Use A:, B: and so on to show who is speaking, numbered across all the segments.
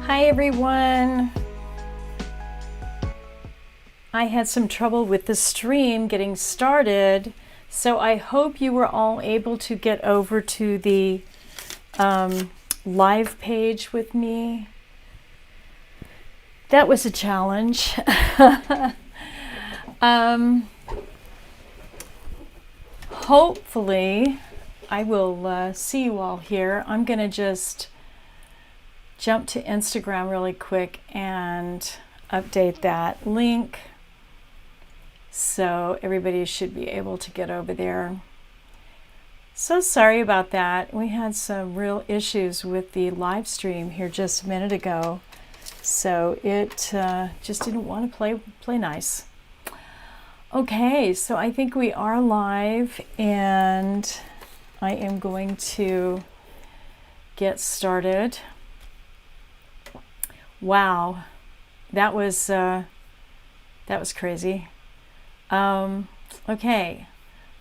A: Hi everyone. I had some trouble with the stream getting started, so I hope you were all able to get over to the live page with me. That was a challenge. Hopefully I will see you all here. I'm gonna just jump to Instagram really quick and update that link, so everybody should be able to get over there. So sorry about that. We had some real issues with the live stream here just a minute ago, so it just didn't want to play nice. Okay, so I think we are live, and I am going to get started. Wow, that was crazy. Okay,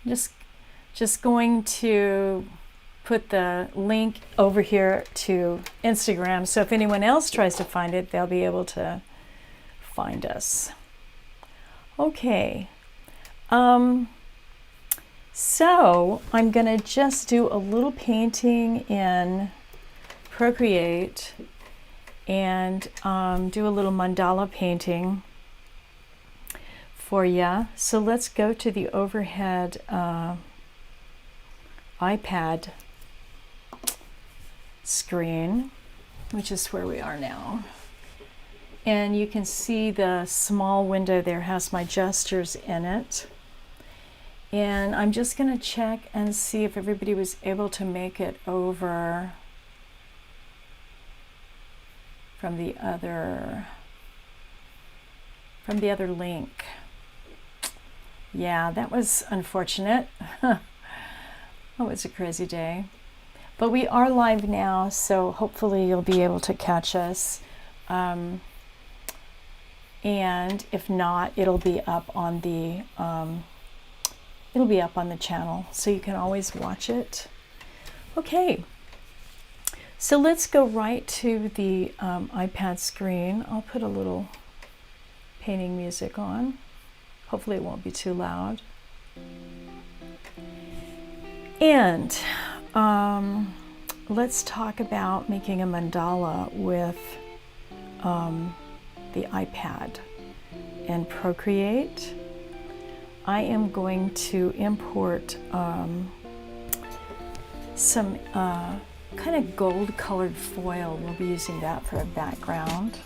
A: just going to put the link over here to Instagram, so if anyone else tries to find it, they'll be able to find us. Okay, so I'm gonna just do a little painting in Procreate and do a little mandala painting for you. So let's go to the overhead iPad screen, which is where we are now. And you can see the small window there has my gestures in it. And I'm just going to check and see if everybody was able to make it over from the other link. Yeah, that was unfortunate. Oh, it's a crazy day. But we are live now, so hopefully you'll be able to catch us. And if not, it'll be up on the channel, so you can always watch it. Okay. So let's go right to the iPad screen. I'll put a little painting music on. Hopefully it won't be too loud. And let's talk about making a mandala with the iPad and Procreate. I am going to import some kind of gold colored foil. We'll be using that for a background.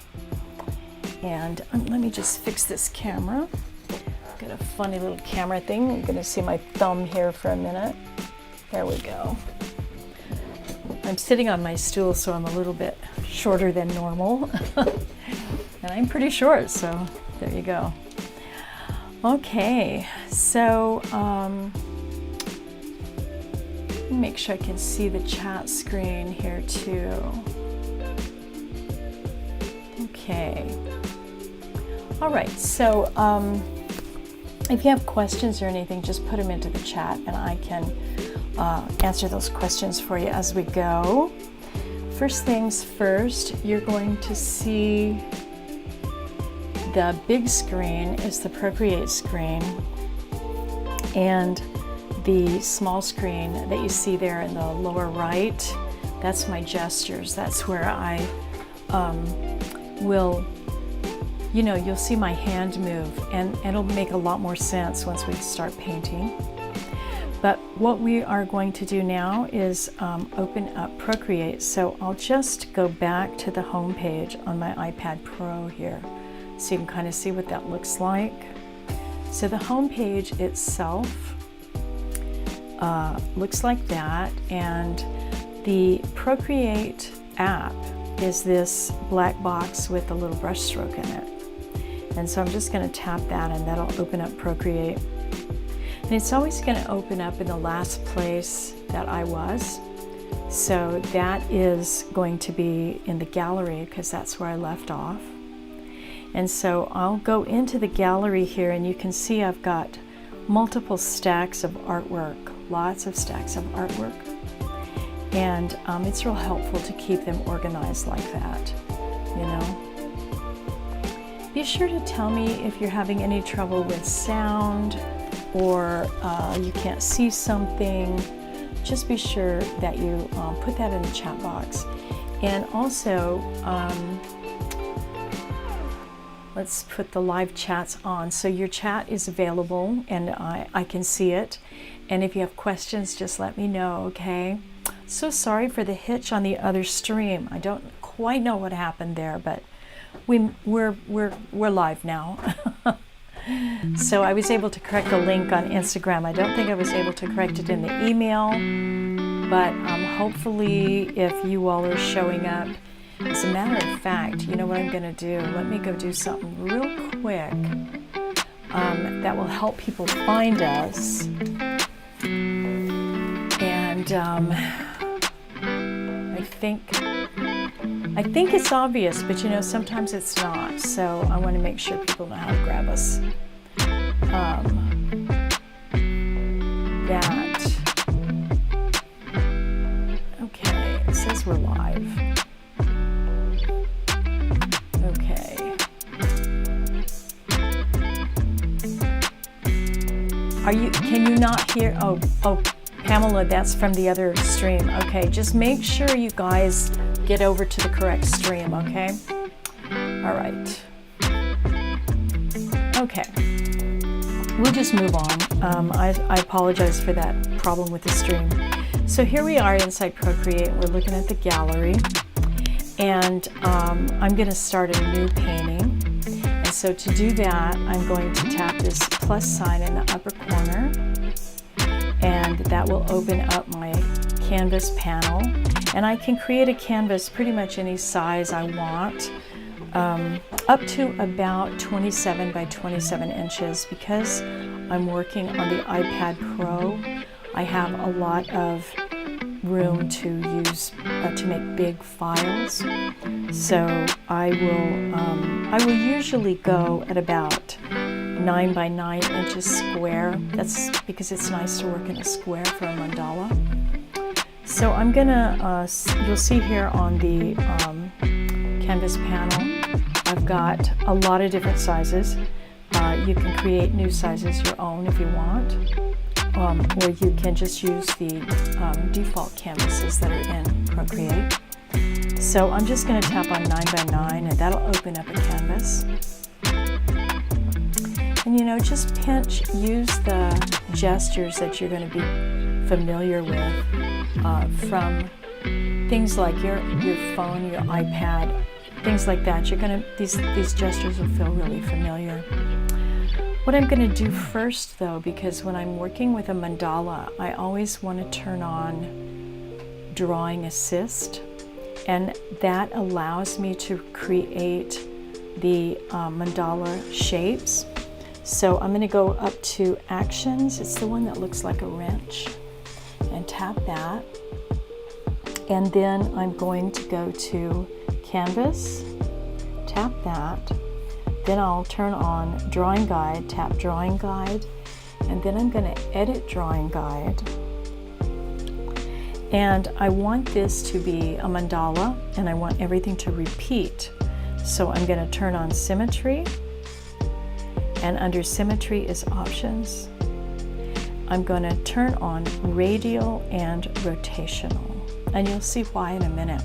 A: And let me just fix this camera. Got a funny little camera thing. I'm going to see my thumb here for a minute. There we go. I'm sitting on my stool, so I'm a little bit shorter than normal. And I'm pretty short, so there you go. Okay, so make sure I can see the chat screen here too. Okay. All right, so if you have questions or anything, just put them into the chat and I can answer those questions for you as we go. First things first, you're going to see the big screen is the Procreate screen, and the small screen that you see there in the lower right, that's my gestures. That's where I will, you'll see my hand move, and it'll make a lot more sense once we start painting. But what we are going to do now is open up Procreate. So I'll just go back to the home page on my iPad Pro here, so you can kind of see what that looks like. So the home page itself looks like that, and the Procreate app is this black box with a little brush stroke in it. And so I'm just going to tap that, and that'll open up Procreate. And it's always going to open up in the last place that I was. So that is going to be in the gallery, because that's where I left off. And so I'll go into the gallery here, and you can see I've got multiple stacks of artwork, lots of stacks of artwork. And it's real helpful to keep them organized like that. you know. Be sure to tell me if you're having any trouble with sound or you can't see something. Just be sure that you put that in the chat box. And also, let's put the live chats on. So your chat is available and I can see it. And if you have questions, just let me know, okay? So sorry for the hitch on the other stream. I don't quite know what happened there, but we're live now. So I was able to correct the link on Instagram. I don't think I was able to correct it in the email, but hopefully if you all are showing up. As a matter of fact, you know what I'm going to do? Let me go do something real quick that will help people find us. And I think it's obvious, but you know, sometimes it's not. So I want to make sure people know how to grab us. Okay, it says we're live. Okay. Can you not hear? Oh, Pamela, that's from the other stream. Okay, just make sure you guys get over to the correct stream, okay? All right. Okay. We'll just move on. I apologize for that problem with the stream. So here we are inside Procreate. We're looking at the gallery. And I'm going to start a new painting. And so to do that, I'm going to tap this plus sign in the upper corner. And that will open up my canvas panel. And I can create a canvas pretty much any size I want, up to about 27 by 27 inches. Because I'm working on the iPad Pro, I have a lot of room to use to make big files. So I will usually go at about 9 by 9 inches square. That's because it's nice to work in a square for a mandala. So I'm gonna, you'll see here on the canvas panel, I've got a lot of different sizes. You can create new sizes your own if you want, or you can just use the default canvases that are in Procreate. So I'm just gonna tap on 9 by 9 and that'll open up a canvas. And you know, just pinch, use the gestures that you're going to be familiar with from things like your phone, your iPad, things like that. You're going to these gestures will feel really familiar. What I'm going to do first, though, because when I'm working with a mandala, I always want to turn on Drawing Assist, and that allows me to create the mandala shapes. So I'm going to go up to Actions. It's the one that looks like a wrench, and tap that. And then I'm going to go to Canvas, tap that. Then I'll turn on Drawing Guide, tap Drawing Guide, and then I'm going to edit Drawing Guide. And I want this to be a mandala, and I want everything to repeat. So I'm going to turn on Symmetry. And under Symmetry is Options. I'm going to turn on Radial and Rotational. And you'll see why in a minute.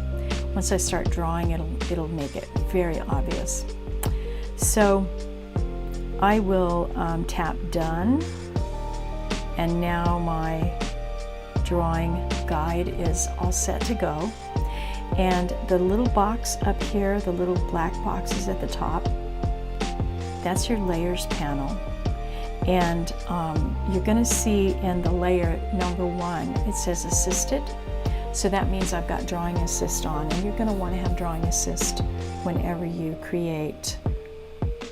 A: Once I start drawing, it'll make it very obvious. So I will tap Done. And now my drawing guide is all set to go. And the little box up here, the little black box is at the top. That's your layers panel, and you're going to see in the layer number 1 it says assisted, so that means I've got Drawing Assist on, and you're going to want to have Drawing Assist whenever you create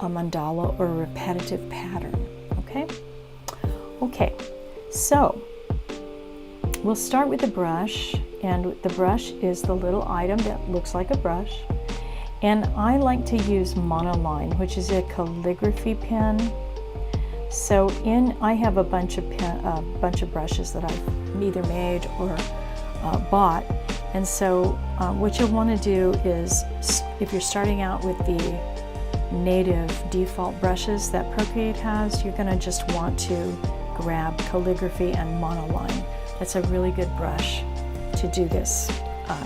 A: a mandala or a repetitive pattern. Okay, so we'll start with the brush, and the brush is the little item that looks like a brush. And I like to use Monoline, which is a calligraphy pen. So I have a bunch of brushes that I've either made or bought, And so what you'll want to do is, if you're starting out with the native default brushes that Procreate has, you're going to just want to grab Calligraphy and Monoline. That's a really good brush to do this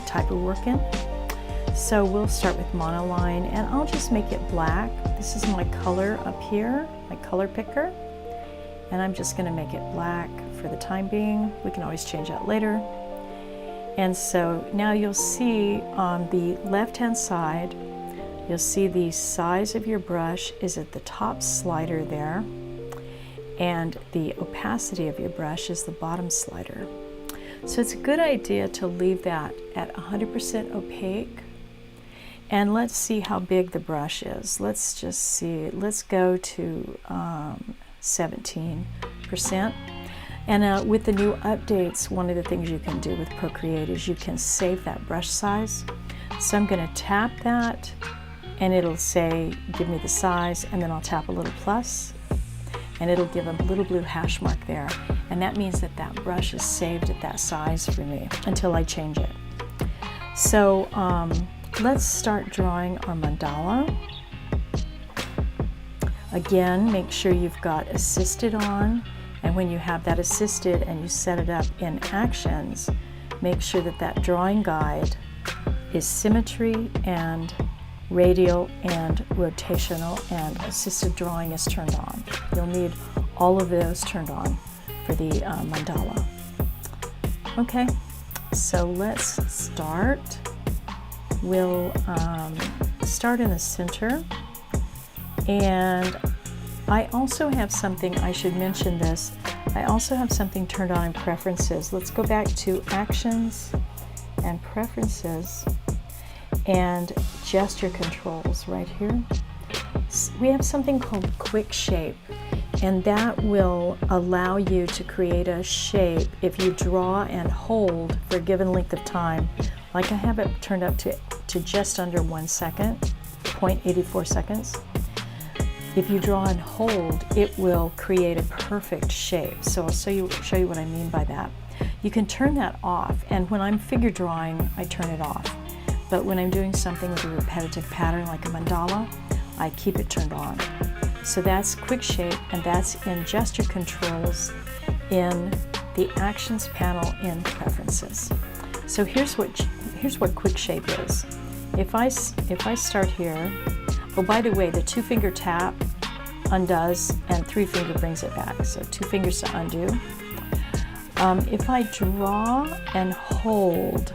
A: type of work in. So we'll start with Monoline, and I'll just make it black. This is my color up here, my color picker, and I'm just going to make it black for the time being. We can always change that later. And so now you'll see on the left-hand side, you'll see the size of your brush is at the top slider there, and the opacity of your brush is the bottom slider. So it's a good idea to leave that at 100% opaque. And let's see how big the brush is. Let's just see, let's go to 17%. And with the new updates, one of the things you can do with Procreate is you can save that brush size. So I'm going to tap that, and it'll say, give me the size, and then I'll tap a little plus, and it'll give a little blue hash mark there. And that means that that brush is saved at that size for me until I change it. So let's start drawing our mandala. Again, make sure you've got assisted on. And when you have that assisted and you set it up in actions, make sure that that drawing guide is symmetry and radial and rotational, and assisted drawing is turned on. You'll need all of those turned on for the mandala. Okay, so let's start. We'll start in the center, and I also have something, I should mention this, I also have something turned on in preferences. Let's go back to actions and preferences and gesture controls right here. We have something called quick shape, and that will allow you to create a shape if you draw and hold for a given length of time. Like I have it turned up to just under 1 second, 0.84 seconds. If you draw and hold, it will create a perfect shape. So I'll show you what I mean by that. You can turn that off, and when I'm figure drawing, I turn it off. But when I'm doing something with a repetitive pattern like a mandala, I keep it turned on. So that's quick shape, and that's in gesture controls in the actions panel in preferences. So here's what quick shape is. If I start here, oh, by the way, the 2-finger tap undoes and 3-finger brings it back. So 2 fingers to undo. If I draw and hold,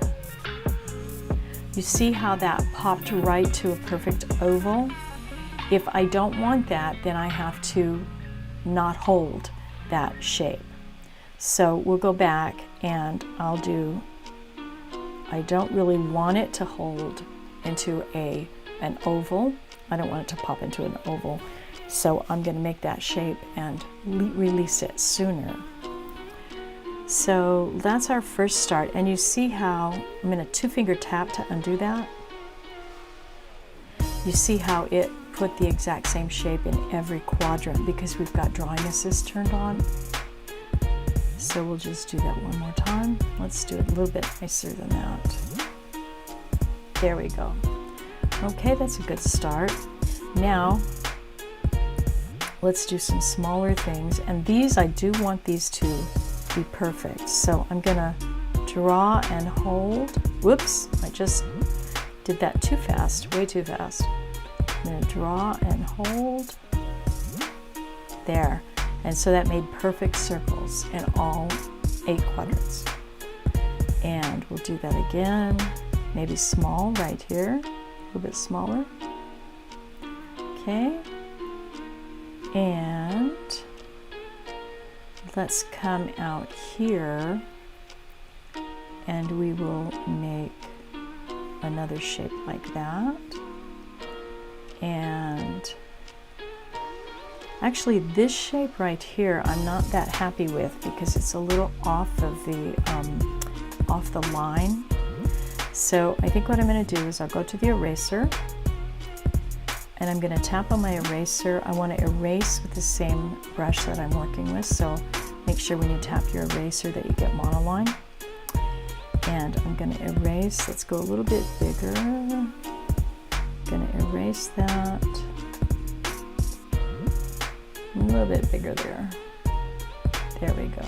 A: you see how that popped right to a perfect oval? If I don't want that, then I have to not hold that shape. So we'll go back, and I don't really want it to hold into an oval. I don't want it to pop into an oval. So I'm going to make that shape and release it sooner. So that's our first start. And you see how I'm going to 2-finger tap to undo that. You see how it put the exact same shape in every quadrant because we've got drawing assist turned on. So we'll just do that one more time. Let's do it a little bit nicer than that. There we go. Okay, that's a good start. Now, let's do some smaller things. And these, I do want these to be perfect. So I'm gonna draw and hold. Whoops, I just did that too fast, way too fast. I'm gonna draw and hold. There. And so that made perfect circles in all 8 quadrants. And we'll do that again. Maybe small right here, a little bit smaller. Okay. And let's come out here, and we will make another shape like that. And actually this shape right here I'm not that happy with because it's a little off of the line. So I think what I'm going to do is I'll go to the eraser, and I'm going to tap on my eraser. I want to erase with the same brush that I'm working with, so make sure when you tap your eraser that you get Monoline. And I'm going to erase. Let's go a little bit bigger. I'm going to erase that. A little bit bigger there. There we go.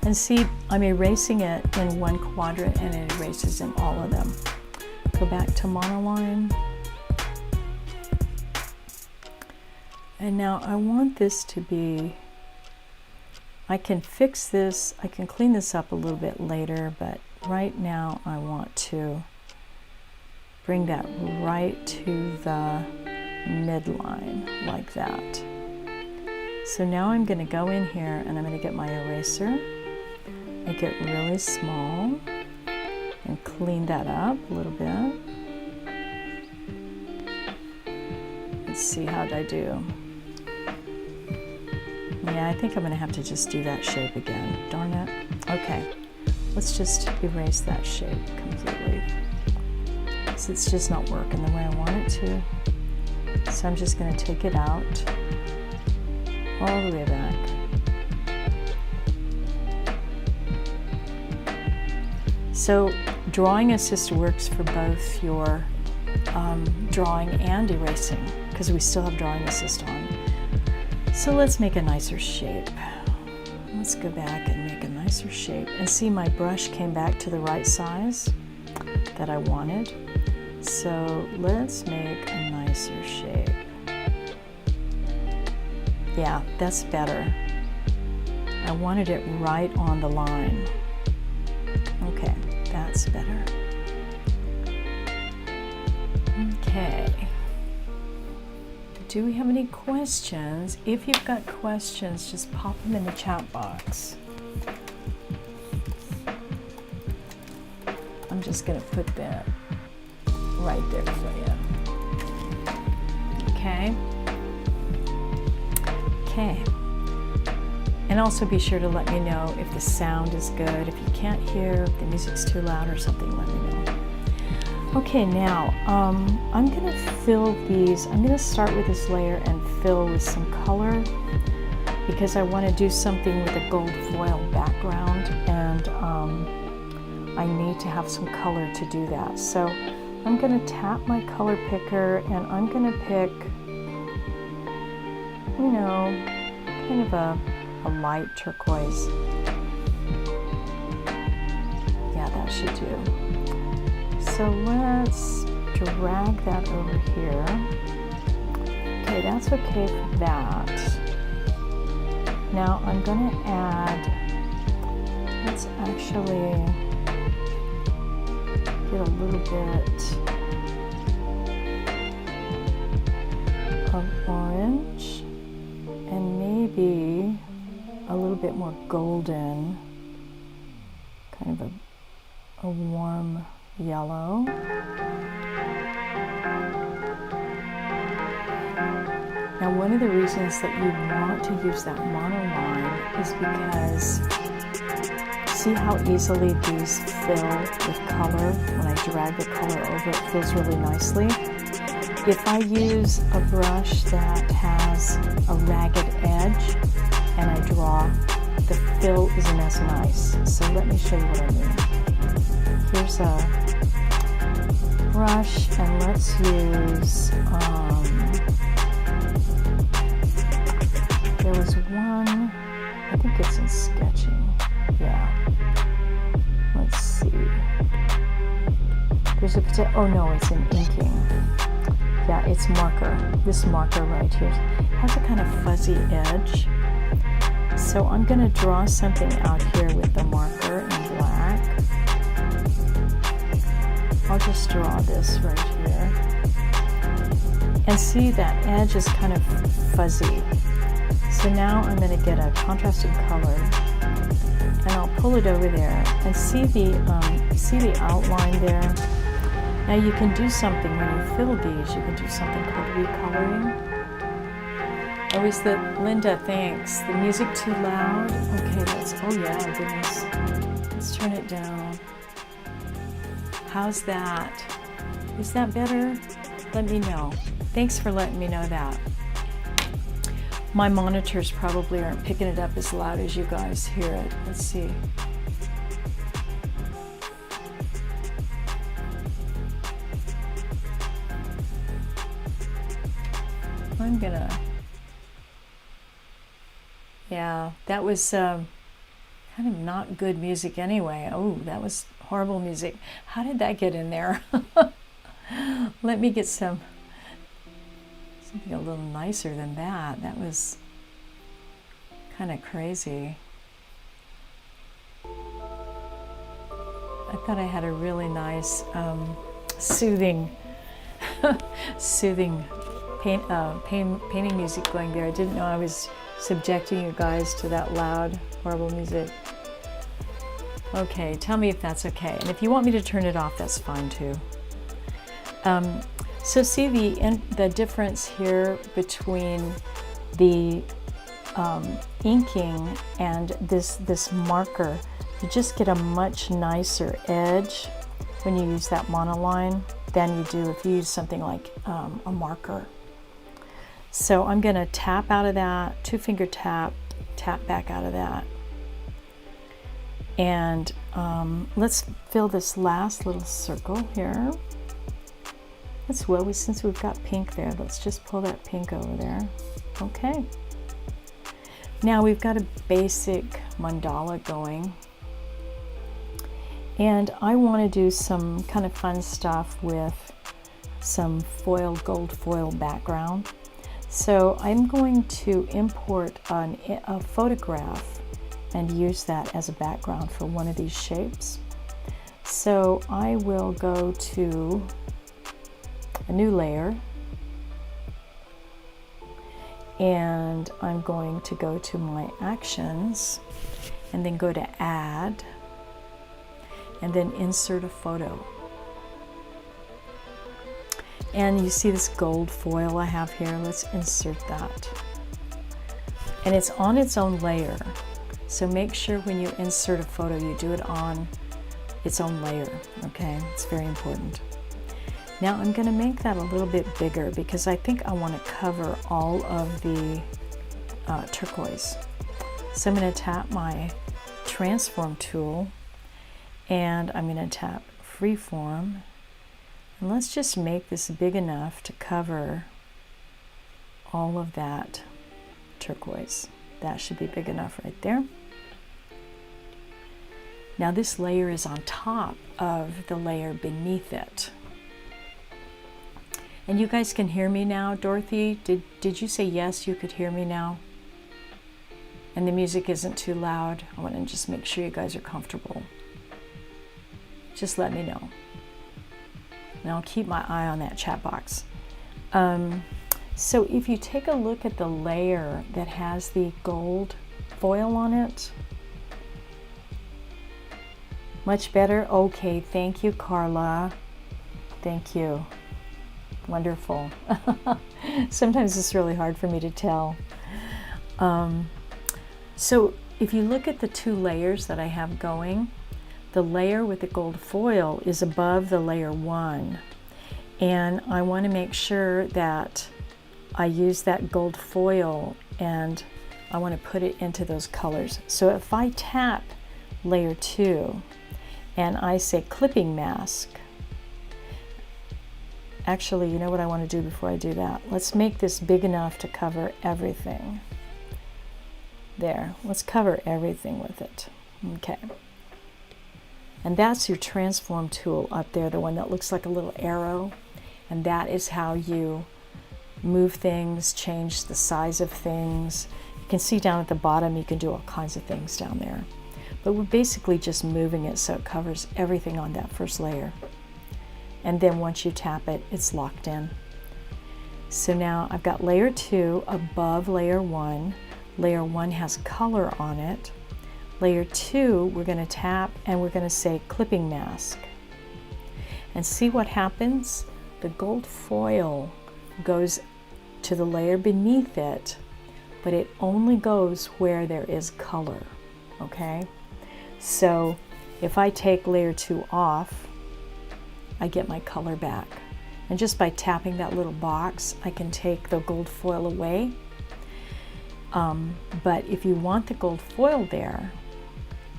A: And see, I'm erasing it in one quadrant and it erases in all of them. Go back to Monoline. And now I want this to be, I can fix this, I can clean this up a little bit later, but right now I want to bring that right to the midline, like that. So now I'm going to go in here and I'm going to get my eraser, make it really small, and clean that up a little bit. Let's see how I do. Yeah, I think I'm going to have to just do that shape again. Darn it. Okay, let's just erase that shape completely. So it's just not working the way I want it to. So I'm just going to take it out all the way back. So Drawing Assist works for both your drawing and erasing, because we still have Drawing Assist on. So let's make a nicer shape. Let's go back and make a nicer shape. And see, my brush came back to the right size that I wanted. So let's make a nicer shape. Yeah, that's better. I wanted it right on the line. Okay, that's better. Okay. Do we have any questions? If you've got questions, just pop them in the chat box. I'm just going to put that right there for you. Okay. Okay. And also be sure to let me know if the sound is good. If you can't hear, if the music's too loud or something, let me know. Okay, now I'm going to fill these. I'm going to start with this layer and fill with some color because I want to do something with a gold foil background, and I need to have some color to do that. So I'm going to tap my color picker and I'm going to pick, you know, kind of a light turquoise. Yeah, that should do. So let's drag that over here. Okay, that's okay for that. Now I'm going to add, let's actually get a little bit of orange and maybe a little bit more golden, kind of a warm yellow. Now, one of the reasons that you want to use that monoline is because see how easily these fill with color? When I drag the color over, it fills really nicely. If I use a brush that has a ragged edge and I draw, the fill isn't as nice. So let me show you what I mean. Here's a brush and let's use, there was one, I think it's in sketching. Yeah. Let's see. There's a potential, oh no, it's in inking. Yeah, it's marker. This marker right here has a kind of fuzzy edge. So I'm going to draw something out here with the marker in black. I'll just draw this right here. And see that edge is kind of fuzzy. So now I'm going to get a contrasted color and I'll pull it over there and see the outline there. Now you can do something when you fill these, you can do something called recoloring. Oh, is the, Linda, thanks. The music too loud? Okay, oh yeah, goodness. Let's turn it down. How's that? Is that better? Let me know. Thanks for letting me know that. My monitors probably aren't picking it up as loud as you guys hear it. Let's see. I'm gonna, yeah, that was kind of not good music anyway. Oh, that was horrible music. How did that get in there? Let me get something a little nicer than that. That was kind of crazy. I thought I had a really nice, soothing, soothing painting music going there. I didn't know I was subjecting you guys to that loud, horrible music. Okay, tell me if that's okay. And if you want me to turn it off, that's fine too. So see the difference here between the inking and this marker. You just get a much nicer edge when you use that monoline than you do if you use something like a marker. So I'm going to tap out of that, 2-finger tap, tap back out of that. And let's fill this last little circle here. Since we've got pink there, let's just pull that pink over there. Okay. Now we've got a basic mandala going. And I want to do some kind of fun stuff with some gold foil background. So I'm going to import a photograph and use that as a background for one of these shapes. So I will go to a new layer, and I'm going to go to my actions and then go to add and then insert a photo. And you see this gold foil I have here. Let's insert that. And it's on its own layer. So make sure when you insert a photo, you do it on its own layer, okay? It's very important. Now I'm going to make that a little bit bigger because I think I want to cover all of the turquoise. So I'm going to tap my transform tool and I'm going to tap freeform. And let's just make this big enough to cover all of that turquoise. That should be big enough right there. Now this layer is on top of the layer beneath it. And you guys can hear me now, Dorothy? Did you say yes, you could hear me now? And the music isn't too loud? I want to just make sure you guys are comfortable. Just let me know. And I'll keep my eye on that chat box. So if you take a look at the layer that has the gold foil on it, much better? Okay, thank you, Carla. Thank you. Wonderful. Sometimes it's really hard for me to tell. So if you look at the two layers that I have going, the layer with the gold foil is above the layer 1. And I want to make sure that I use that gold foil and I want to put it into those colors. So if I tap layer 2 and I say clipping mask, actually, you know what I want to do before I do that? Let's make this big enough to cover everything. There, let's cover everything with it. Okay. And that's your transform tool up there, the one that looks like a little arrow. And that is how you move things, change the size of things. You can see down at the bottom, you can do all kinds of things down there. But we're basically just moving it so it covers everything on that first layer. And then once you tap it, it's locked in. So now I've got layer 2 above layer 1. Layer 1 has color on it. Layer 2, we're going to tap and we're going to say clipping mask. And see what happens? The gold foil goes to the layer beneath it, but it only goes where there is color, okay? So if I take layer 2 off, I get my color back. And just by tapping that little box, I can take the gold foil away. But if you want the gold foil there,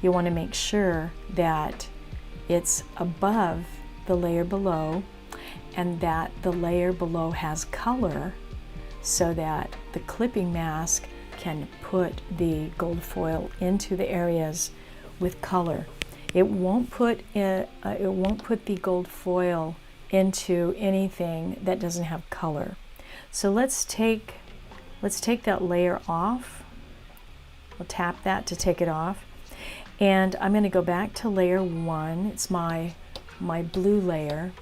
A: you want to make sure that it's above the layer below and that the layer below has color so that the clipping mask can put the gold foil into the areas with color. It won't put the gold foil into anything that doesn't have color. So let's take that layer off. We'll tap that to take it off. And I'm going to go back to layer 1. It's my blue layer.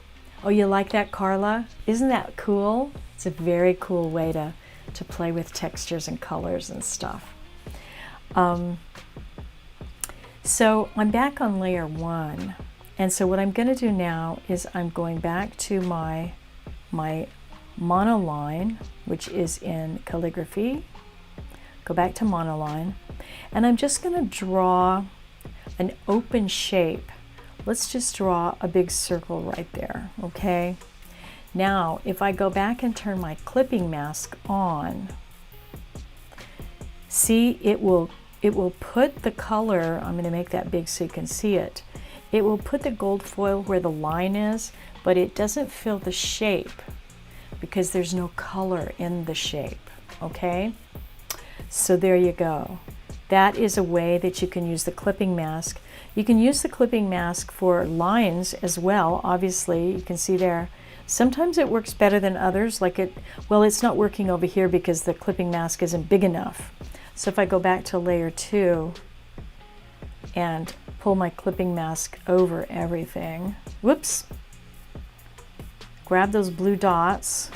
A: Oh, you like that, Carla? Isn't that cool? It's a very cool way to play with textures and colors and stuff. So I'm back on layer 1. And so what I'm going to do now is I'm going back to my monoline, which is in calligraphy. Go back to monoline. And I'm just going to draw an open shape. Let's just draw a big circle right there, okay? Now, if I go back and turn my clipping mask on, see, it will put the color, I'm going to make that big so you can see it. It will put the gold foil where the line is, but it doesn't fill the shape because there's no color in the shape, okay? So there you go. That is a way that you can use the clipping mask. You can use the clipping mask for lines as well, obviously. You can see there. Sometimes it works better than others, well, it's not working over here because the clipping mask isn't big enough. So if I go back to layer 2 and pull my clipping mask over everything, whoops, grab those blue dots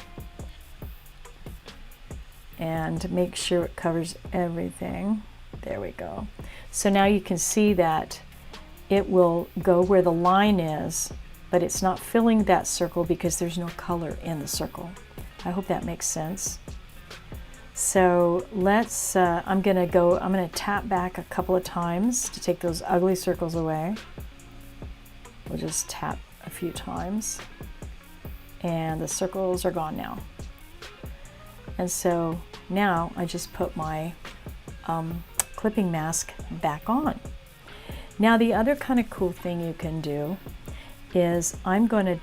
A: and make sure it covers everything. There we go. So now you can see that it will go where the line is, but it's not filling that circle because there's no color in the circle. I hope that makes sense. So let's, I'm gonna tap back a couple of times to take those ugly circles away. We'll just tap a few times and the circles are gone now. And so now I just put my clipping mask back on. Now the other kind of cool thing you can do is I'm going to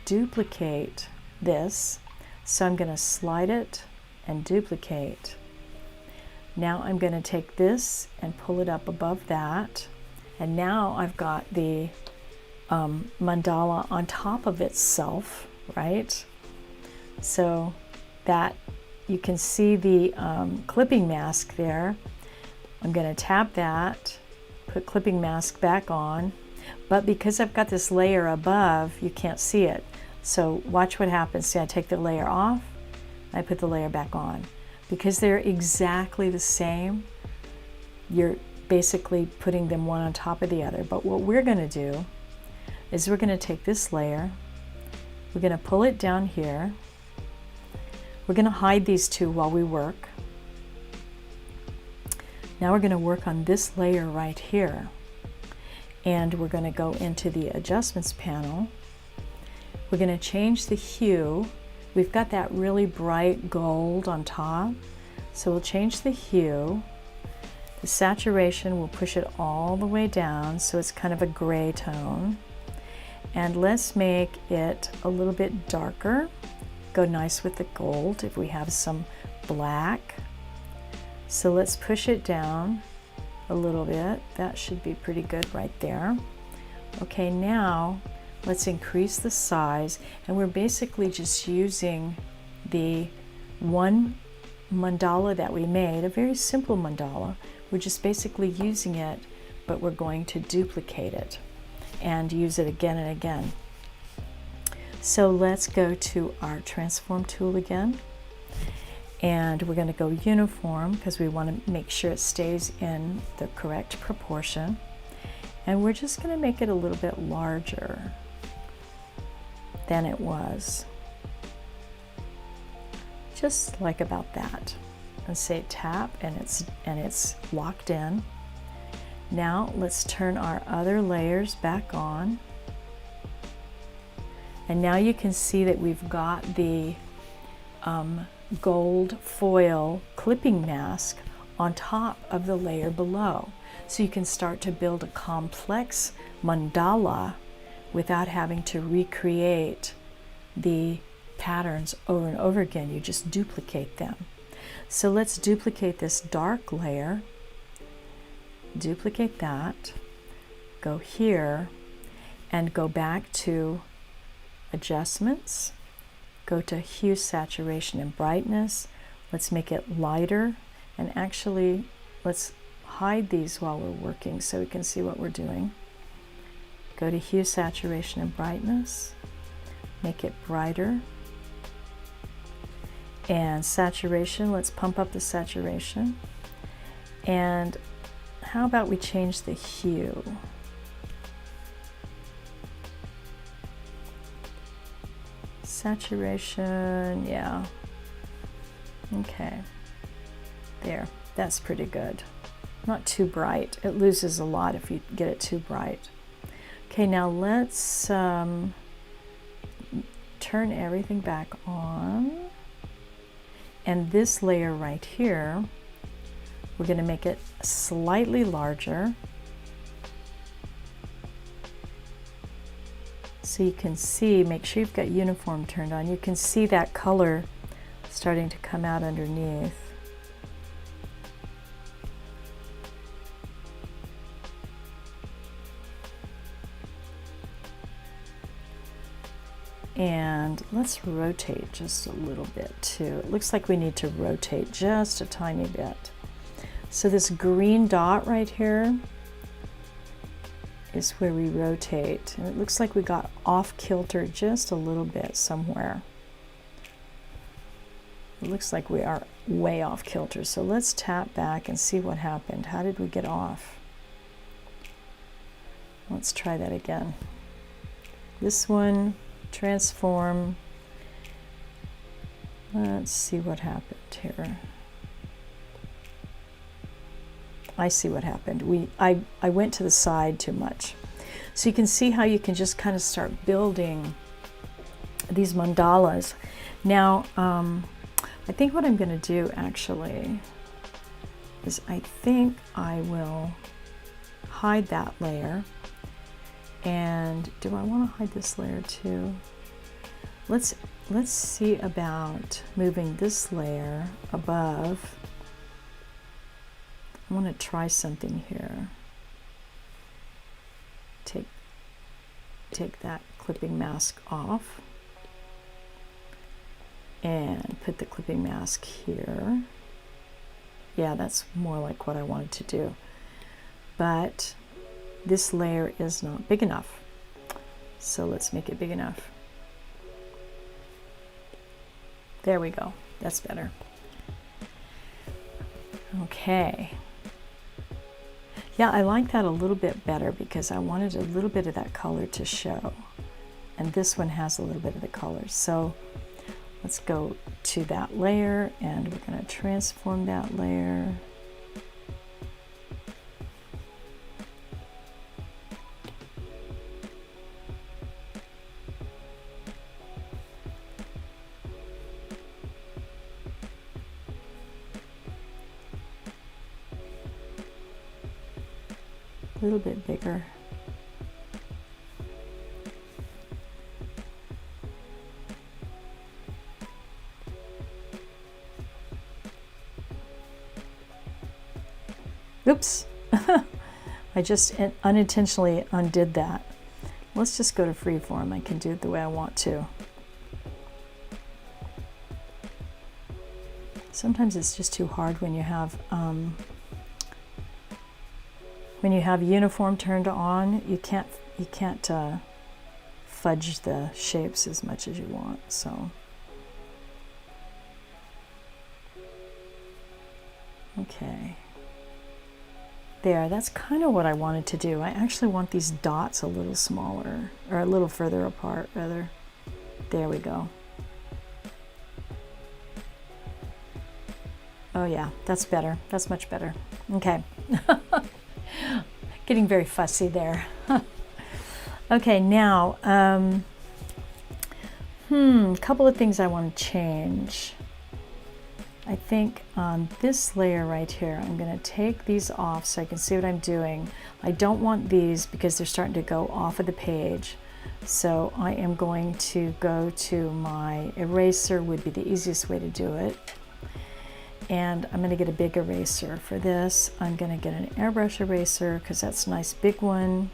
A: duplicate this. So I'm going to slide it and duplicate. Now I'm going to take this and pull it up above that. And now I've got the mandala on top of itself, right? So that you can see the clipping mask there. I'm going to tap that, put clipping mask back on, but because I've got this layer above, you can't see it. So watch what happens. See, I take the layer off, I put the layer back on. Because they're exactly the same, you're basically putting them one on top of the other. But what we're going to do is we're going to take this layer, we're going to pull it down here, we're going to hide these two while we work. Now we're going to work on this layer right here, and we're going to go into the adjustments panel. We're going to change the hue. We've got that really bright gold on top, so we'll change the hue. The saturation, we'll push it all the way down so it's kind of a gray tone. And let's make it a little bit darker. Go nice with the gold if we have some black. So let's push it down a little bit. That should be pretty good right there. Okay, now let's increase the size, and we're basically just using the one mandala that we made, a very simple mandala. We're just basically using it, but we're going to duplicate it and use it again and again. So let's go to our transform tool again, and we're going to go uniform because we want to make sure it stays in the correct proportion, and we're just going to make it a little bit larger than it was, just like about that, and say tap, and it's locked in. Now let's turn our other layers back on, and now you can see that we've got the gold foil clipping mask on top of the layer below. So you can start to build a complex mandala without having to recreate the patterns over and over again. You just duplicate them. So let's duplicate this dark layer, duplicate that, go here, and go back to adjustments, go to hue, saturation, and brightness. Let's make it lighter, and actually let's hide these while we're working so we can see what we're doing. Go to hue, saturation, and brightness, make it brighter. And saturation, let's pump up the saturation. And how about we change the hue? Saturation, yeah. Okay, there, that's pretty good. Not too bright. It loses a lot if you get it too bright. Okay, now let's turn everything back on. And this layer right here, we're going to make it slightly larger. So you can see, make sure you've got uniform turned on. You can see that color starting to come out underneath. And let's rotate just a little bit too. It looks like we need to rotate just a tiny bit. So this green dot right here is where we rotate. And it looks like we got off kilter just a little bit somewhere. It looks like we are way off kilter. So let's tap back and see what happened. How did we get off? Let's try that again. This one, transform. Let's see what happened here. I see what happened. I went to the side too much. So you can see how you can just kind of start building these mandalas. Now, I think what I'm going to do actually is I think I will hide that layer. And do I want to hide this layer too? Let's see about moving this layer above. I want to try something here. Take that clipping mask off and put the clipping mask here. Yeah, that's more like what I wanted to do. But this layer is not big enough. So let's make it big enough. There we go. That's better. Okay. Yeah, I like that a little bit better because I wanted a little bit of that color to show. And this one has a little bit of the color. So let's go to that layer and we're going to transform that layer. A little bit bigger. Oops, I just unintentionally undid that. Let's just go to freeform. I can do it the way I want to. Sometimes it's just too hard when you have uniform turned on. You can't fudge the shapes as much as you want. So okay, there, that's kind of what I wanted to do. I actually want these dots a little smaller, or a little further apart rather. There we go. Oh yeah, that's better. That's much better. Okay. Getting very fussy there. Okay, now, a couple of things I want to change. I think on this layer right here, I'm going to take these off so I can see what I'm doing. I don't want these because they're starting to go off of the page. So I am going to go to my eraser, would be the easiest way to do it. And I'm going to get a big eraser for this. I'm going to get an airbrush eraser because that's a nice big one.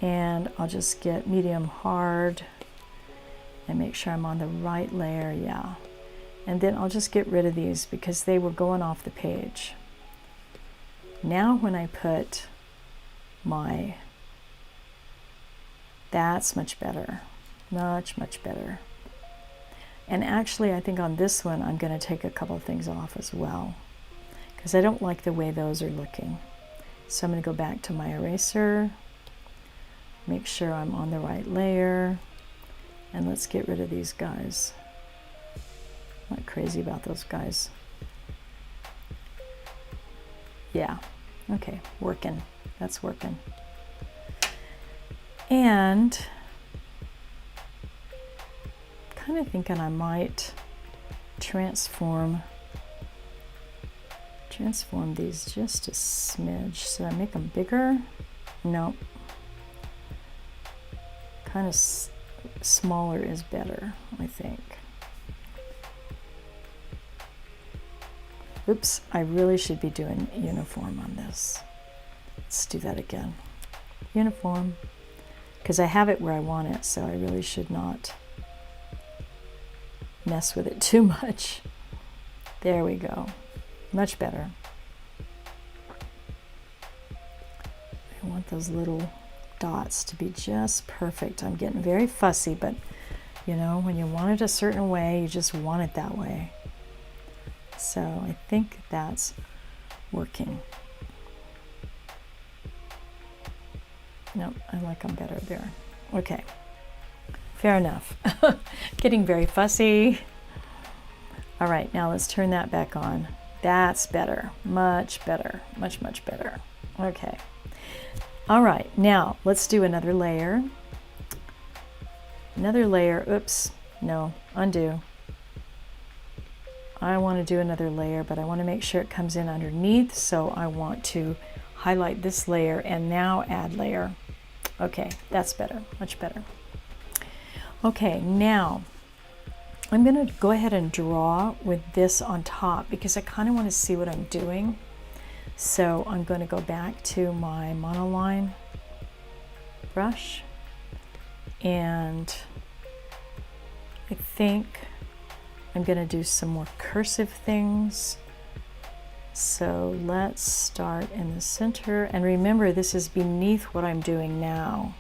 A: And I'll just get medium hard and make sure I'm on the right layer, yeah. And then I'll just get rid of these because they were going off the page. Now when I put my, that's much better, much better. And actually I think on this one I'm going to take a couple of things off as well because I don't like the way those are looking. So I'm going to go back to my eraser, make sure I'm on the right layer, and let's get rid of these guys. I'm not crazy about those guys. Yeah, okay, working. That's working. And kind of thinking I might transform these just a smidge. Should I make them bigger? Nope. Kind of smaller is better, I think. Oops, I really should be doing uniform on this. Let's do that again. Uniform, because I have it where I want it, so I really should not mess with it too much. There we go. Much better. I want those little dots to be just perfect. I'm getting very fussy, but you know, when you want it a certain way, you just want it that way. So I think that's working. Nope, I like them better there. Okay, fair enough. Getting very fussy. All right, now let's turn that back on. That's better, much better, much better. Okay. All right, now let's do another layer. Another layer, oops, no, undo. I want to do another layer, but I want to make sure it comes in underneath, so I want to highlight this layer and now add layer. Okay, that's better, much better. Okay, now I'm going to go ahead and draw with this on top because I kind of want to see what I'm doing. So I'm going to go back to my Monoline brush, and I think I'm going to do some more cursive things. So let's start in the center, and remember this is beneath what I'm doing now,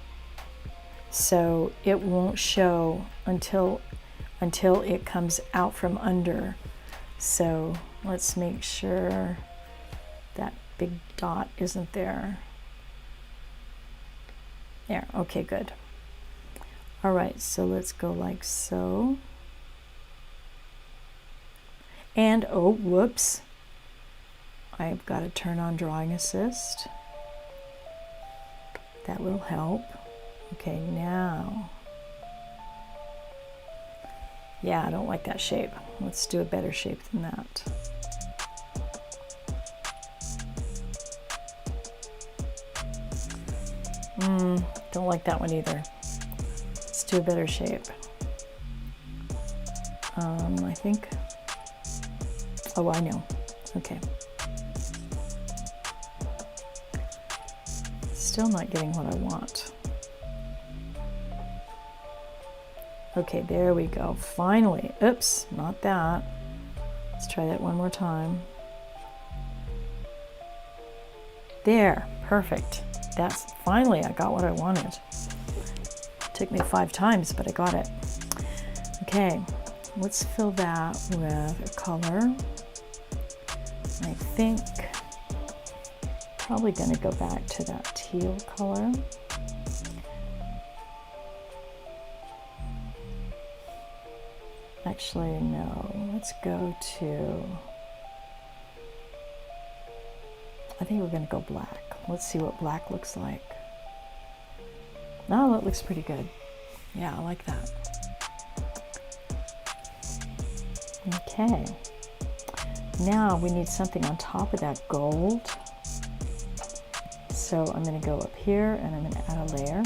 A: so it won't show until it comes out from under. So let's make sure that big dot isn't there. There, okay, good. All right, so let's go like so. And oh, whoops. I've got to turn on Drawing Assist. That will help. Okay, now. Yeah, I don't like that shape. Let's do a better shape than that. Don't like that one either. Let's do a better shape. I think, oh, I know. Okay. Still not getting what I want. Okay, there we go. Finally. Oops, not that. Let's try that one more time. There, perfect. That's finally, I got what I wanted. It took me 5 times, but I got it. Okay, let's fill that with a color. I think probably going to go back to that teal color. Actually, no, let's go to, I think we're going to go black. Let's see what black looks like. Oh, that looks pretty good. Yeah, I like that. Okay. Now we need something on top of that gold. So I'm going to go up here and I'm going to add a layer.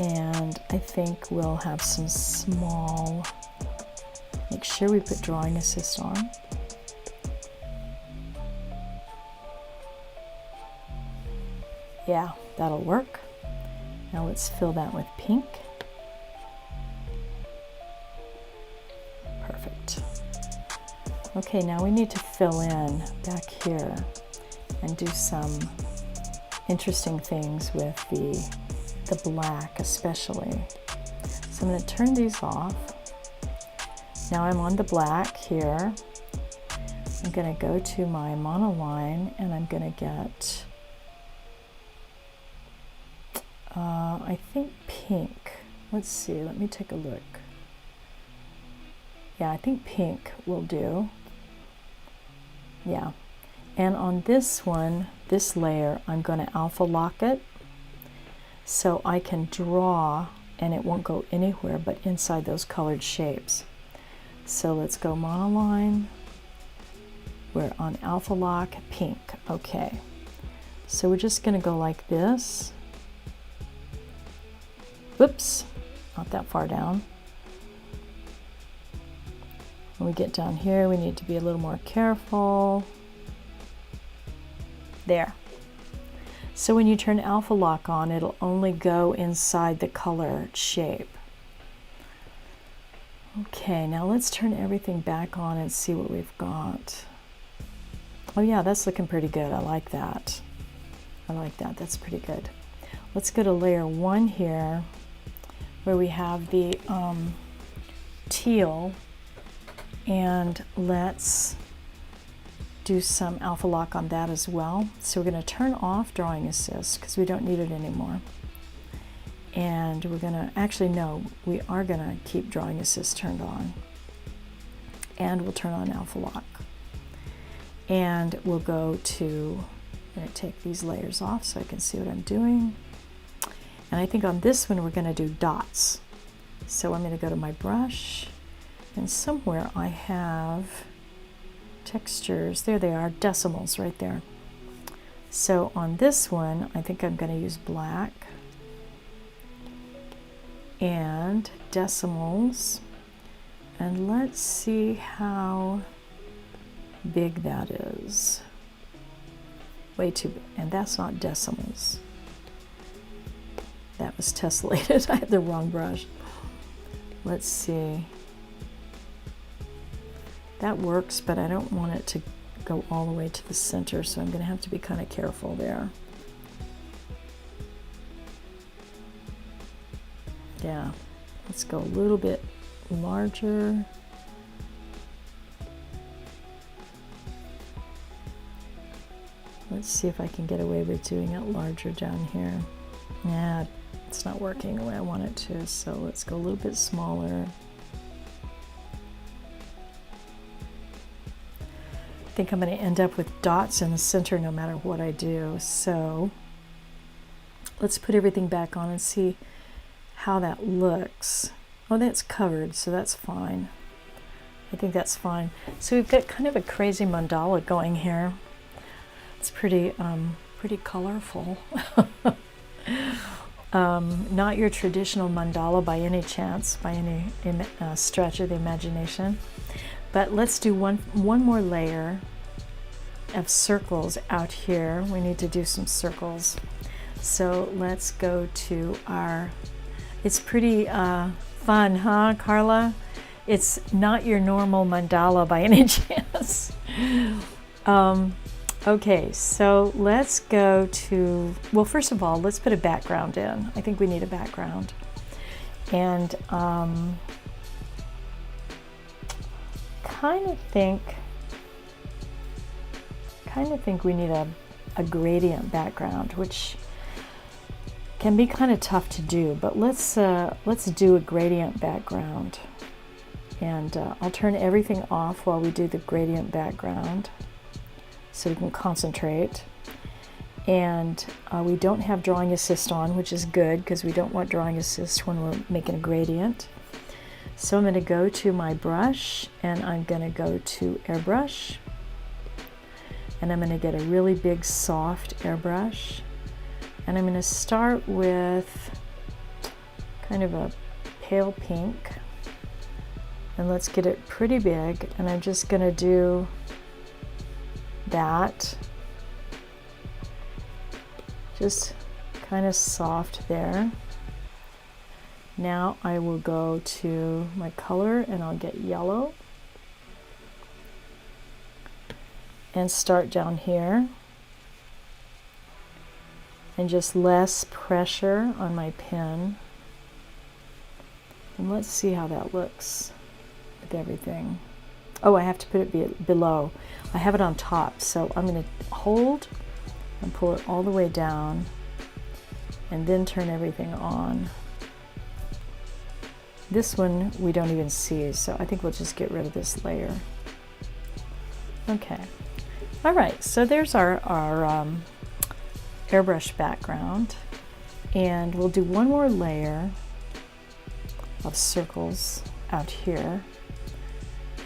A: And I think we'll have some small, make sure we put drawing assist on. Yeah, that'll work. Now let's fill that with pink. Perfect. Okay, now we need to fill in back here and do some interesting things with the black especially. So I'm going to turn these off. Now I'm on the black here. I'm going to go to my monoline and I'm going to get, I think pink. Let's see, let me take a look. Yeah, I think pink will do. Yeah. And on this one, this layer, I'm going to alpha lock it so I can draw and it won't go anywhere but inside those colored shapes. So let's go monoline. We're on alpha lock, pink. Okay. So we're just going to go like this. Whoops, not that far down. When we get down here, we need to be a little more careful. There. So when you turn alpha lock on, it'll only go inside the color shape. Okay, now let's turn everything back on and see what we've got. Oh yeah, that's looking pretty good. I like that. I like that. That's pretty good. Let's go to layer 1 here, where we have the teal, and let's do some alpha lock on that as well. So we're going to turn off drawing assist because we don't need it anymore. And we're going to, actually no, we are going to keep drawing assist turned on. And we'll turn on alpha lock. And we'll go to, I'm going to take these layers off so I can see what I'm doing. And I think on this one we're going to do dots. So I'm going to go to my brush, and somewhere I have textures. There they are, decimals right there. So on this one, I think I'm going to use black and decimals. And let's see how big that is. Way too big. And that's not decimals. That was tessellated. I had the wrong brush. Let's see. That works, but I don't want it to go all the way to the center, so I'm going to have to be kind of careful there. Yeah, let's go a little bit larger. Let's see if I can get away with doing it larger down here. Yeah, it's not working the way I want it to, so let's go a little bit smaller. I think I'm going to end up with dots in the center no matter what I do. So let's put everything back on and see how that looks. Oh, that's covered, so that's fine. I think that's fine. So we've got kind of a crazy mandala going here. It's pretty colorful. Not your traditional mandala by any chance, by any stretch of the imagination. But let's do one more layer of circles out here. We need to do some circles. So let's go to our, it's pretty fun, huh, Carla? It's not your normal mandala by any chance. Okay, so let's go to, well, first of all, let's put a background in. I think we need a background. And kind of think we need a gradient background, which can be kind of tough to do, but let's do a gradient background. And I'll turn everything off while we do the gradient background so we can concentrate. And we don't have drawing assist on, which is good because we don't want drawing assist when we're making a gradient. So I'm going to go to my brush and I'm going to go to airbrush, and I'm going to get a really big soft airbrush, and I'm going to start with kind of a pale pink, and let's get it pretty big, and I'm just going to do that, just kind of soft there. Now I will go to my color and I'll get yellow and start down here, and just less pressure on my pen. And let's see how that looks with everything. Oh, I have to put it below. I have it on top, so I'm going to hold and pull it all the way down and then turn everything on. This one we don't even see, so I think we'll just get rid of this layer. Okay. All right, so there's our airbrush background, and we'll do one more layer of circles out here,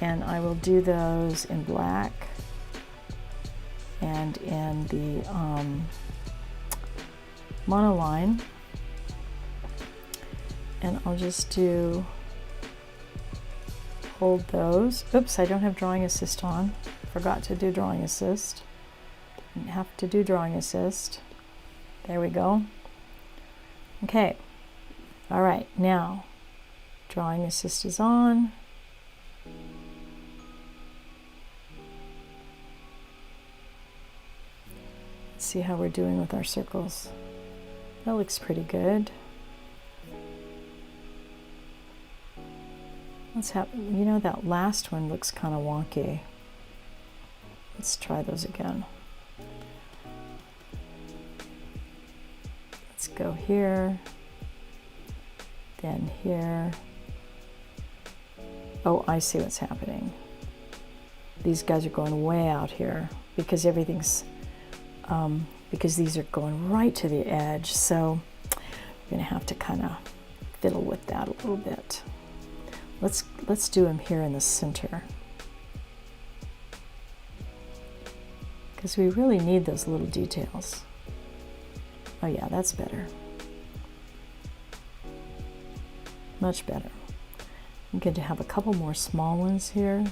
A: and I will do those in black and in the monoline. And I'll just hold those. Oops, I don't have drawing assist on. Forgot to do drawing assist. Didn't have to do drawing assist. There we go. Okay. All right, now drawing assist is on. Let's see how we're doing with our circles. That looks pretty good. Let's have, you know, that last one looks kind of wonky. Let's try those again. Let's go here, then here. Oh, I see what's happening. These guys are going way out here because everything's, because these are going right to the edge. So I'm gonna have to kind of fiddle with that a little bit. Let's do them here in the center, because we really need those little details. Oh yeah, that's better. Much better. I'm going to have a couple more small ones here.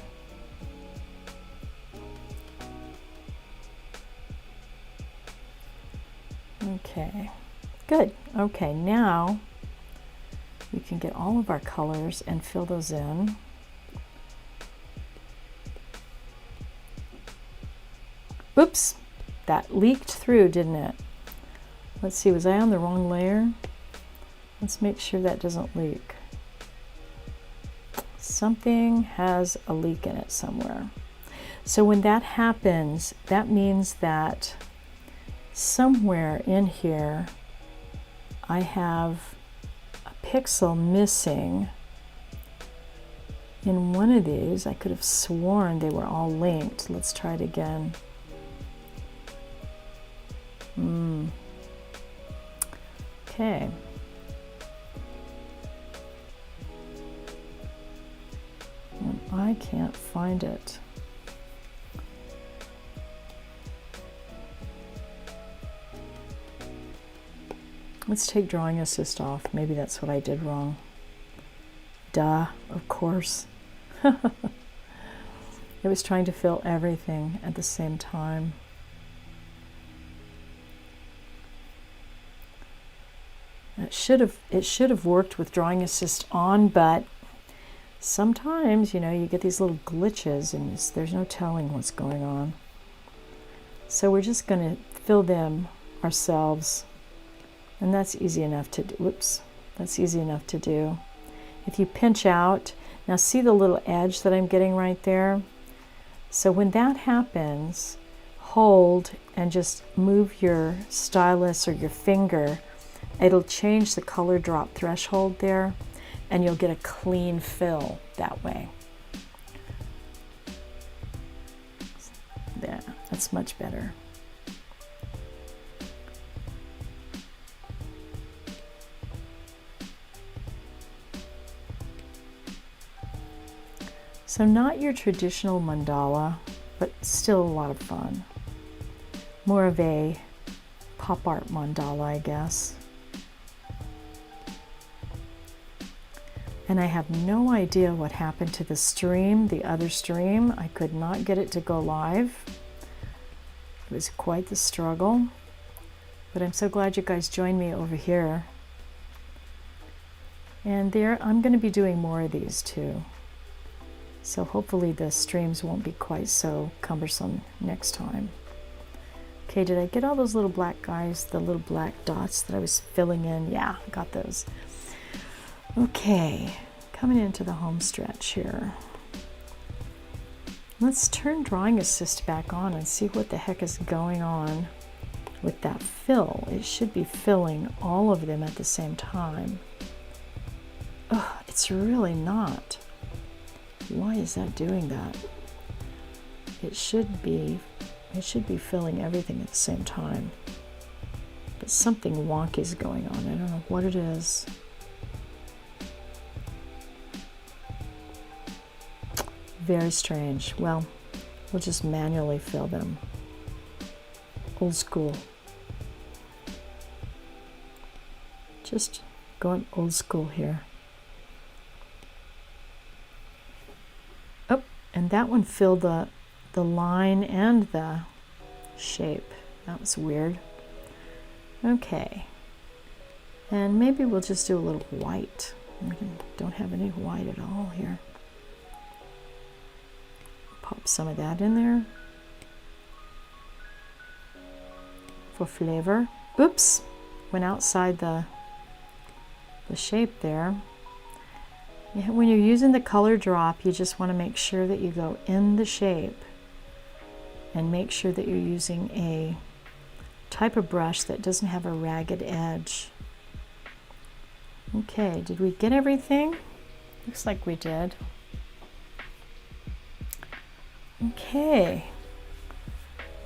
A: Okay, good. Okay, now we can get all of our colors and fill those in. Oops, that leaked through, didn't it? Let's see, was I on the wrong layer? Let's make sure that doesn't leak. Something has a leak in it somewhere. So when that happens, that means that somewhere in here I have pixel missing in one of these. I could have sworn they were all linked. Let's try it again. Okay. And I can't find it. Let's take drawing assist off. Maybe that's what I did wrong. Duh, of course. It was trying to fill everything at the same time. It should have worked with drawing assist on, but sometimes, you know, you get these little glitches and there's no telling what's going on. So we're just going to fill them ourselves. And that's easy enough to do. Whoops, that's easy enough to do. If you pinch out, now see the little edge that I'm getting right there? So when that happens, hold and just move your stylus or your finger. It'll change the color drop threshold there, and you'll get a clean fill that way. There, that's much better. So not your traditional mandala, but still a lot of fun. More of a pop art mandala, I guess. And I have no idea what happened to the stream, the other stream. I could not get it to go live. It was quite the struggle. But I'm so glad you guys joined me over here. And there, I'm going to be doing more of these too. So hopefully the streams won't be quite so cumbersome next time. Okay, did I get all those little black guys, the little black dots that I was filling in? Yeah, I got those. Okay, coming into the home stretch here. Let's turn Drawing Assist back on and see what the heck is going on with that fill. It should be filling all of them at the same time. Oh, it's really not. Why is that doing that? It should be filling everything at the same time. But something wonky is going on. I don't know what it is. Very strange. Well, we'll just manually fill them. Old school. Just going old school here. Oh, and that one filled the line and the shape. That was weird. Okay. And maybe we'll just do a little white. We don't have any white at all here. Pop some of that in there for flavor. Oops, went outside the shape there. When you're using the color drop, you just want to make sure that you go in the shape and make sure that you're using a type of brush that doesn't have a ragged edge. Okay, did we get everything? Looks like we did. Okay,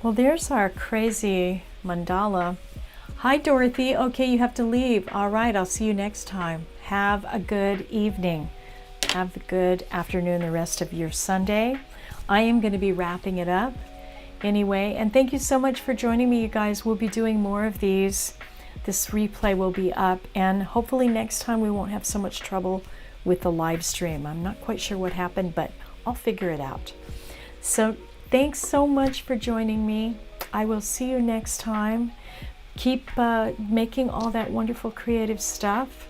A: well, there's our crazy mandala. Hi, Dorothy. Okay, you have to leave. All right, I'll see you next time. Have a good evening. Have a good afternoon, the rest of your Sunday. I am going to be wrapping it up anyway, and thank you so much for joining me, you guys. We'll be doing more of these. This replay will be up, and hopefully next time we won't have so much trouble with the live stream. I'm not quite sure what happened, but I'll figure it out. So thanks so much for joining me. I will see you next time. Keep making all that wonderful creative stuff,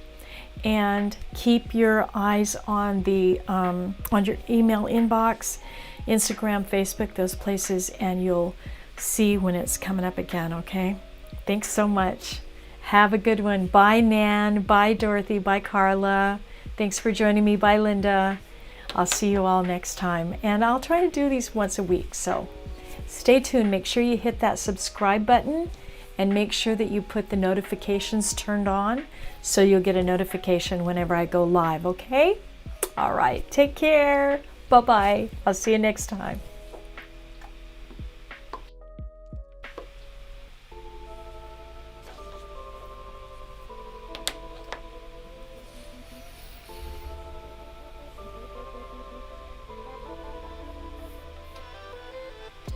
A: and keep your eyes on the on your email inbox, Instagram, Facebook, those places, and you'll see when it's coming up again. Okay, thanks so much. Have a good one. Bye, Nan. Bye, Dorothy. Bye, Carla. Thanks for joining me. Bye, Linda. I'll see you all next time, and I'll try to do these once a week, so stay tuned. Make sure you hit that subscribe button, and make sure that you put the notifications turned on so you'll get a notification whenever I go live, okay? All right, take care. Bye-bye. I'll see you next time.